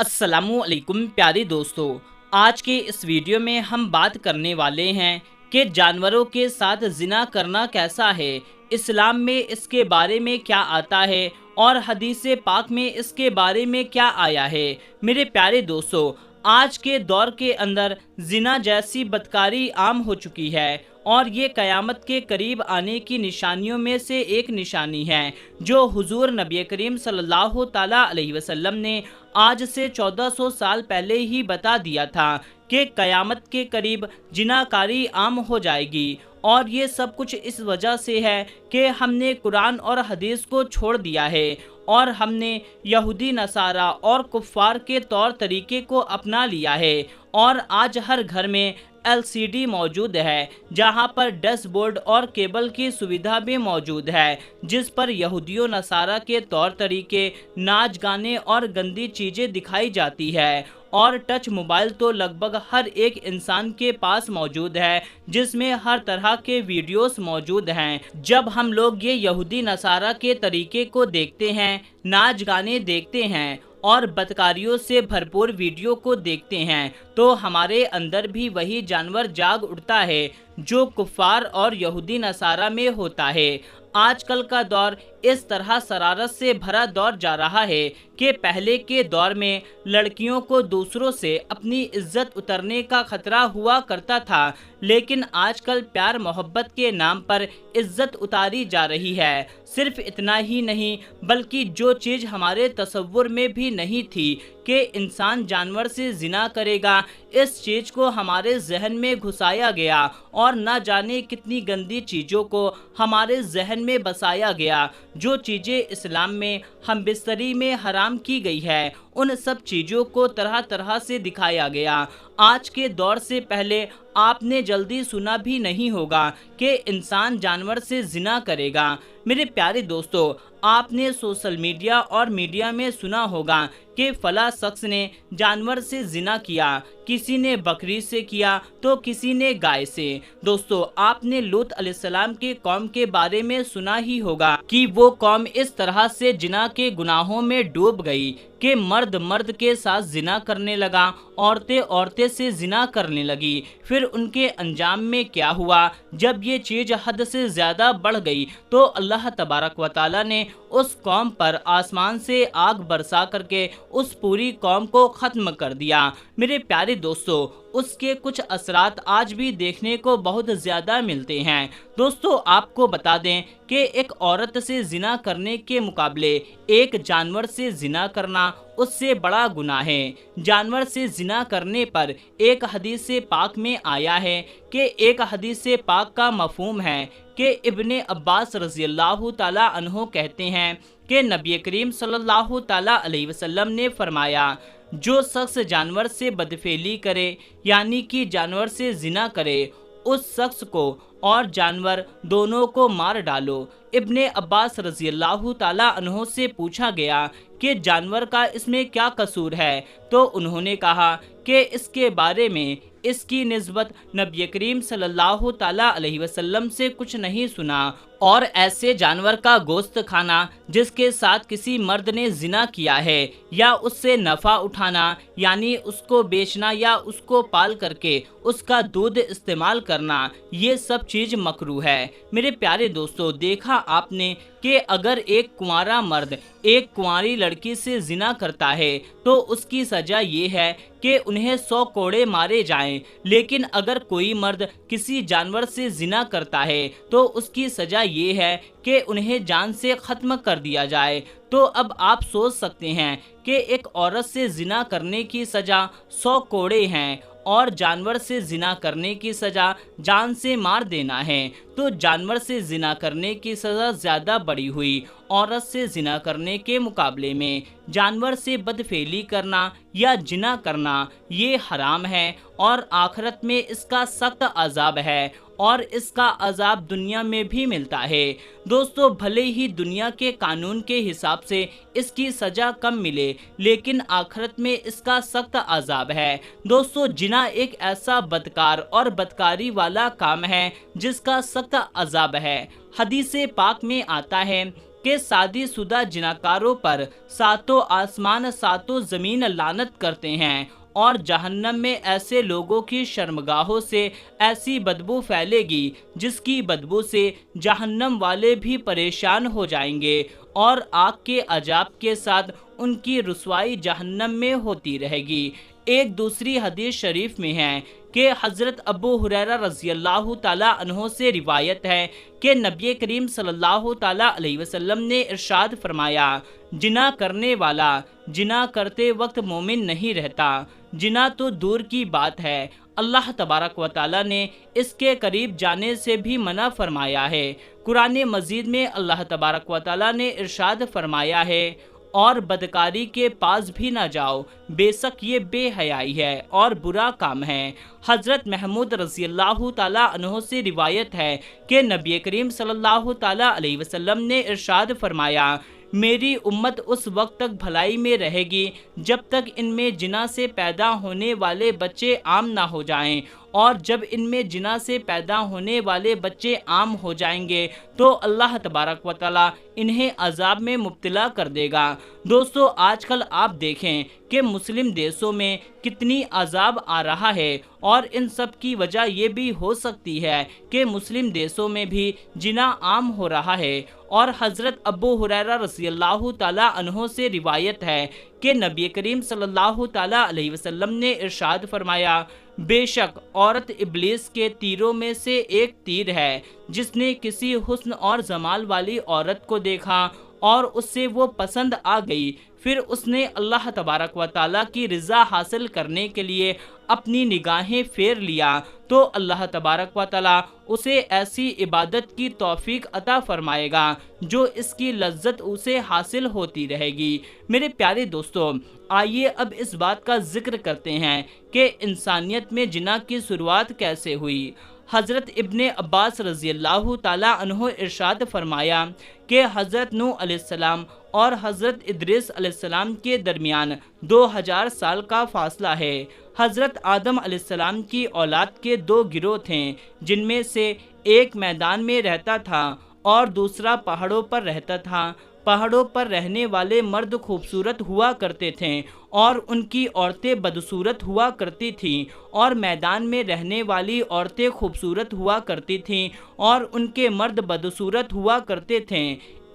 अस्सलाम वालेकुम प्यारे दोस्तों, आज के इस वीडियो में हम बात करने वाले हैं कि जानवरों के साथ जिना करना कैसा है, इस्लाम में इसके बारे में क्या आता है और हदीस पाक में इसके बारे में क्या आया है। मेरे प्यारे दोस्तों, आज के दौर के अंदर जिना जैसी बदकारी आम हो चुकी है और ये क़यामत के करीब आने की निशानियों में से एक निशानी है जो हुजूर नबी करीम सल्लल्लाहु ताला अलैहि वसल्लम ने आज से 1400 साल पहले ही बता दिया था कि क़यामत के करीब जिनाकारी आम हो जाएगी। और ये सब कुछ इस वजह से है कि हमने कुरान और हदीस को छोड़ दिया है और हमने यहूदी नसारा और कुफ़ार के तौर तरीके को अपना लिया है। और आज हर घर में LCD मौजूद है जहां पर डैशबोर्ड और केबल की सुविधा भी मौजूद है, जिस पर यहूदियों नसारा के तौर तरीके, नाच गाने और गंदी चीज़ें दिखाई जाती है। और टच मोबाइल तो लगभग हर एक इंसान के पास मौजूद है जिसमें हर तरह के वीडियोस मौजूद हैं। जब हम लोग ये यहूदी नसारा के तरीके को देखते हैं, नाच गाने देखते हैं और बदकारियों से भरपूर वीडियो को देखते हैं, तो हमारे अंदर भी वही जानवर जाग उठता है जो कुफ़ार और यहूदी नसारा में होता है। आजकल का दौर इस तरह शरारत से भरा दौर जा रहा है कि पहले के दौर में लड़कियों को दूसरों से अपनी इज्जत उतरने का खतरा हुआ करता था, लेकिन आजकल प्यार मोहब्बत के नाम पर इज्जत उतारी जा रही है। सिर्फ इतना ही नहीं बल्कि जो चीज़ हमारे तसव्वुर में भी नहीं थी कि इंसान जानवर से जिना करेगा, इस चीज़ को हमारे जहन में घुसाया गया और न जाने कितनी गंदी चीज़ों को हमारे जहन में बसाया गया। जो चीज़ें इस्लाम में हम बिस्तरी में हराम की गई है, उन सब चीज़ों को तरह तरह से दिखाया गया। आज के दौर से पहले आपने जल्दी सुना भी नहीं होगा कि इंसान जानवर से जिना करेगा। मेरे प्यारे दोस्तों, आपने सोशल मीडिया और मीडिया में सुना होगा कि फला शख्स ने जानवर से जिना किया, किसी ने बकरी से किया तो किसी ने गाय से। दोस्तों, आपने लूत अलैहिस्सलाम के कौम के बारे में सुना ही होगा कि वो कौम इस तरह से जिना के गुनाहों में डूब गई कि मर्द मर्द के साथ जिना करने लगा, औरतें औरतें से जिना करने लगी। फिर उनके अंजाम में क्या हुआ, जब ये चीज़ हद से ज़्यादा बढ़ गई तो अल्लाह तबारक व तआला ने उस कौम पर आसमान से आग बरसा करके उस पूरी कौम को ख़त्म कर दिया। मेरे प्यारे दोस्तों, उसके कुछ असरात आज भी देखने को बहुत ज़्यादा मिलते हैं। दोस्तों, आपको बता दें कि एक औरत से जिना करने के मुकाबले एक जानवर से जिना करना उससे बड़ा गुनाह है। जानवर से जिना करने पर एक हदीस पाक में आया है कि एक हदीस पाक का मफ़हूम है कि इब्ने अब्बास रज़ियल्लाहु ताला अन्हो कहते हैं कि नबी करीम सल्लल्लाहु ताला अलैहि वसल्लम ने फरमाया, जो शख्स जानवर से बदफेली करे यानी कि जानवर से जिना करे, उस शख्स को और जानवर दोनों को मार डालो। इब्ने अब्बास रज़ियल्लाहु ताला अन्हो से पूछा गया कि जानवर का इसमें क्या कसूर है, तो उन्होंने कहा कि इसके बारे में इसकी निस्बत नबी करीम सल्लल्लाहु ताला अलैहि वसल्लम से कुछ नहीं सुना। और ऐसे जानवर का गोश्त खाना जिसके साथ किसी मर्द ने जिना किया है या उससे नफ़ा उठाना यानी उसको बेचना या उसको पाल करके उसका दूध इस्तेमाल करना, ये सब चीज़ मकरूह है। मेरे प्यारे दोस्तों, देखा आपने कि अगर एक कुंवारा मर्द एक कुंवारी लड़की से जिना करता है तो उसकी सज़ा ये है कि उन्हें 100 कोड़े मारे जाएं, लेकिन अगर कोई मर्द किसी जानवर से जिना करता है तो उसकी सज़ा ये है कि उन्हें जान से ख़त्म कर दिया जाए। तो अब आप सोच सकते हैं कि एक औरत से जिना करने की सज़ा 100 कोड़े हैं और जानवर से जिना करने की सज़ा जान से मार देना है, तो जानवर से जिना करने की सज़ा ज़्यादा बड़ी हुई। औरत से जिना करने के मुकाबले में जानवर से बदफेली करना या जिना करना ये हराम है और आखिरत में इसका सख्त अज़ाब है और इसका अज़ाब दुनिया में भी मिलता है। दोस्तों, भले ही दुनिया के कानून के हिसाब से इसकी सज़ा कम मिले, लेकिन आखिरत में इसका सख्त अज़ाब है। दोस्तों, जिना एक ऐसा बदकार और बदकारी वाला काम है जिसका सख्त अज़ाब है। हदीस पाक में आता है کہ शादी शुदा जिनाकारों पर सातों आसमान सातों ज़मीन लानत करते हैं और जहन्नम में ऐसे लोगों की शर्मगाहों से ऐसी बदबू फैलेगी जिसकी बदबू से जहन्नम वाले भी परेशान हो जाएंगे और आग के अजाब के साथ उनकी रुसवाई जहन्नम में होती रहेगी। एक दूसरी हदीस शरीफ में है कि हज़रत अबू हुरैरा रज़ी अल्लाह ताला अन्हो से रिवायत है कि नबी करीम सल्लल्लाहु ताला अलैहि वसल्लम ने इरशाद फरमाया, जिना करने वाला जिना करते वक्त मोमिन नहीं रहता। जिना तो दूर की बात है, अल्लाह तबारक व ताला ने इसके करीब जाने से भी मना फरमाया है। कुरान मजीद में अल्लाह तबारक व ताला ने इरशाद फरमाया है, और बदकारी के पास भी ना जाओ, बेशक ये बेहयाई है और बुरा काम है। हज़रत महमूद रज़ी अल्लाह ताला अन्हो से रिवायत है कि नबी करीम सल्लल्लाहु ताला अलैहि वसल्लम ने इरशाद फरमाया, मेरी उम्मत उस वक्त तक भलाई में रहेगी जब तक इनमें जिना से पैदा होने वाले बच्चे आम ना हो जाएं, और जब इनमें जिना से पैदा होने वाले बच्चे आम हो जाएंगे तो अल्लाह तबारक व तआला इन्हें अजाब में मुब्तला कर देगा। दोस्तों, आजकल आप देखें कि मुस्लिम देशों में कितनी अजाब आ रहा है, और इन सब की वजह ये भी हो सकती है कि मुस्लिम देशों में भी जिना आम हो रहा है। और हज़रत अबू हुरैरा रज़ी अल्लाह ताला अन्हो से रिवायत है कि नबी करीम सल्लल्लाहु ताला अलैहि वसल्लम ने इरशाद फरमाया, बेशक औरत इब्लीस के तीरों में से एक तीर है। जिसने किसी हुस्न और जमाल वाली औरत को देखा और उससे वो पसंद आ गई, फिर उसने अल्लाह तबारक व ताला की रिज़ा हासिल करने के लिए अपनी निगाहें फेर लिया, तो अल्लाह तबारक व ताला उसे ऐसी इबादत की तौफीक अता फरमाएगा जो इसकी लज्जत उसे हासिल होती रहेगी। मेरे प्यारे दोस्तों, आइए अब इस बात का जिक्र करते हैं कि इंसानियत में जिना की शुरुआत कैसे हुई। हज़रत इब्ने अब्बास रज़ी अल्लाह ताला अन्हो इरशाद फरमाया कि हज़रत नूह अलैहिस्सलाम और हज़रत इद्रिस अलैहिस्सलाम के दरमियान 2000 साल का फासला है। हज़रत आदम अलैहिस्सलाम की औलाद के दो गिरोह थे, जिनमें से एक मैदान में रहता था और दूसरा पहाड़ों पर रहता था। पहाड़ों पर रहने वाले मर्द खूबसूरत हुआ करते थे और उनकी औरतें बदसूरत हुआ करती थीं, और मैदान में रहने वाली औरतें खूबसूरत हुआ करती थीं और उनके मर्द बदसूरत हुआ करते थे।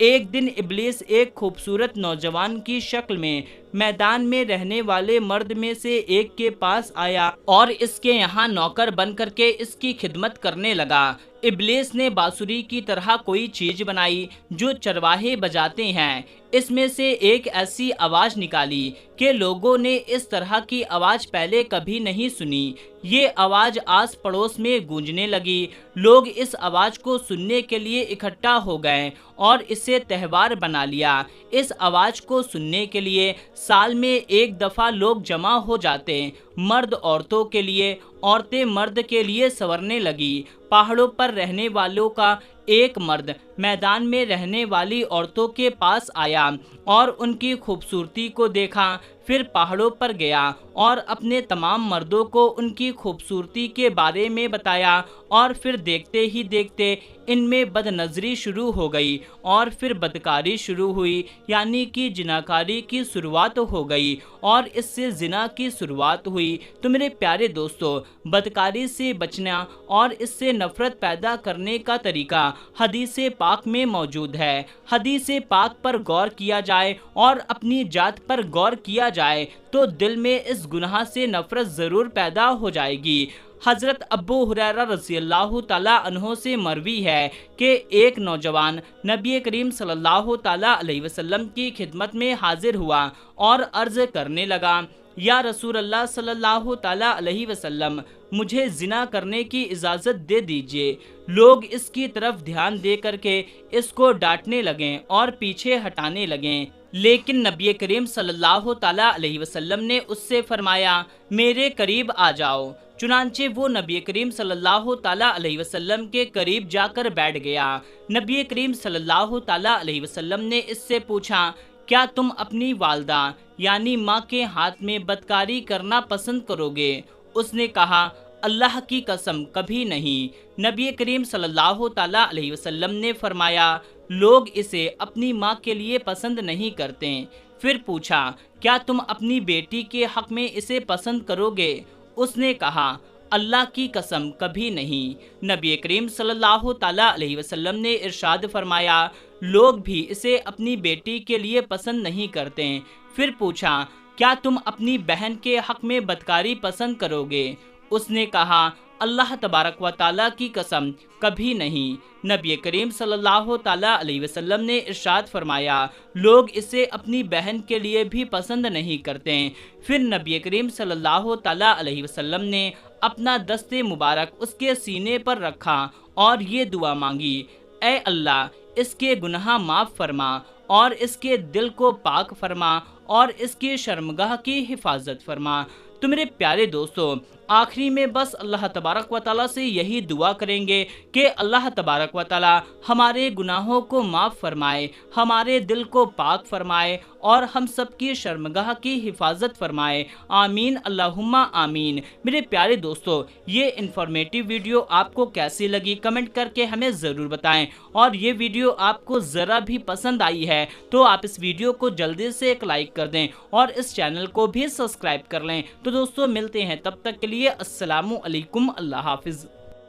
एक दिन इब्लीस एक खूबसूरत नौजवान की शक्ल में मैदान में रहने वाले मर्द में से एक के पास आया और इसके यहाँ नौकर बन करके इसकी खिदमत करने लगा। इब्लीस ने बांसुरी की तरह कोई चीज बनाई जो चरवाहे बजाते हैं। इसमें से एक ऐसी आवाज निकाली कि लोगों ने इस तरह की आवाज पहले कभी नहीं सुनी। ये आवाज आस पड़ोस में गूंजने लगी। लोग इस आवाज को सुनने के लिए इकट्ठा हो गए और इसे त्योहार बना लिया। इस आवाज को सुनने के लिए साल में एक दफा लोग जमा हो जाते। मर्द औरतों के लिए, औरतें मर्द के लिए संवरने लगी। पहाड़ों पर रहने वालों का एक मर्द मैदान में रहने वाली औरतों के पास आया और उनकी खूबसूरती को देखा। फिर पहाड़ों पर गया और अपने तमाम मर्दों को उनकी खूबसूरती के बारे में बताया, और फिर देखते ही देखते इनमें बदनज़री शुरू हो गई और फिर बदकारी शुरू हुई, यानी कि जिनाकारी की शुरुआत हो गई और इससे जिना की शुरुआत हुई। तो मेरे प्यारे दोस्तों, बदकारी से बचना और इससे नफरत पैदा करने का तरीका हदीस पाक में मौजूद है। हदीस पाक पर गौर किया जाए और अपनी जात पर गौर किया जाए तो दिल में इस गुनाह से नफरत ज़रूर पैदा हो जाएगी। हज़रत अबू हुरैरा रज़ी अल्लाह ताला अन्हो से मरवी है कि एक नौजवान नबी करीम सल्लल्लाहु ताला अलैहि वसल्लम की खिदमत में हाजिर हुआ और अर्ज़ करने लगा, या रसूल अल्लाह सल्लल्लाहु ताला अलैहि वसल्लम, मुझे जिना करने की इजाज़त दे दीजिए। लोग इसकी तरफ ध्यान दे करके इसको डांटने लगें और पीछे हटाने लगें, लेकिन नबी करीम सल्लल्लाहु ताला अलैहि वसल्लम ने उससे फरमाया, मेरे करीब आ जाओ। चुनांचे वो नबी करीम सल्लल्लाहु ताला अलैहि वसल्लम के करीब जाकर बैठ गया। नबी करीम सल्लल्लाहु ताला अलैहि वसल्लम ने इससे पूछा, क्या तुम अपनी वालदा यानी माँ के हाथ में बदकारी करना पसंद करोगे? उसने कहा, अल्लाह की कसम कभी नहीं। नबी करीम सल्लल्लाहु ताला अलैहि वसल्लम ने फरमाया, لوگ اسے اپنی ماں کے لیے پسند نہیں کرتے۔ پھر پوچھا کیا تم اپنی بیٹی کے حق میں اسے پسند کرو گے؟ اس نے کہا اللہ کی قسم کبھی نہیں۔ نبی کریم صلی اللہ تعالیٰ علیہ وسلم نے ارشاد فرمایا لوگ بھی اسے اپنی بیٹی کے لیے پسند نہیں کرتے۔ پھر پوچھا کیا تم اپنی بہن کے حق میں بدکاری پسند کرو گے؟ اس نے کہا اللہ تبارک و تعالیٰ کی قسم کبھی نہیں۔ نبی کریم صلی اللہ تعالیٰ علیہ وسلم نے ارشاد فرمایا لوگ اسے اپنی بہن کے لیے بھی پسند نہیں کرتے۔ پھر نبی کریم صلی اللہ تعالیٰ علیہ وسلم نے اپنا دست مبارک اس کے سینے پر رکھا اور یہ دعا مانگی اے اللہ اس کے گناہ معاف فرما اور اس کے دل کو پاک فرما اور اس کی شرمگاہ کی حفاظت فرما۔ تو میرے پیارے دوستو، آخری میں بس اللہ تبارک و تعالیٰ سے یہی دعا کریں گے کہ اللہ تبارک و تعالیٰ ہمارے گناہوں کو معاف فرمائے، ہمارے دل کو پاک فرمائے اور ہم سب کی شرمگاہ کی حفاظت فرمائے۔ آمین اللہم آمین۔ میرے پیارے دوستو، یہ انفارمیٹیو ویڈیو آپ کو کیسی لگی کمنٹ کر کے ہمیں ضرور بتائیں، اور یہ ویڈیو آپ کو ذرا بھی پسند آئی ہے تو آپ اس ویڈیو کو جلدی سے ایک لائک کر دیں اور اس چینل کو بھی سبسکرائب کر لیں۔ تو دوستو ملتے ہیں تب تک کے لیے، السلام علیکم، اللہ حافظ۔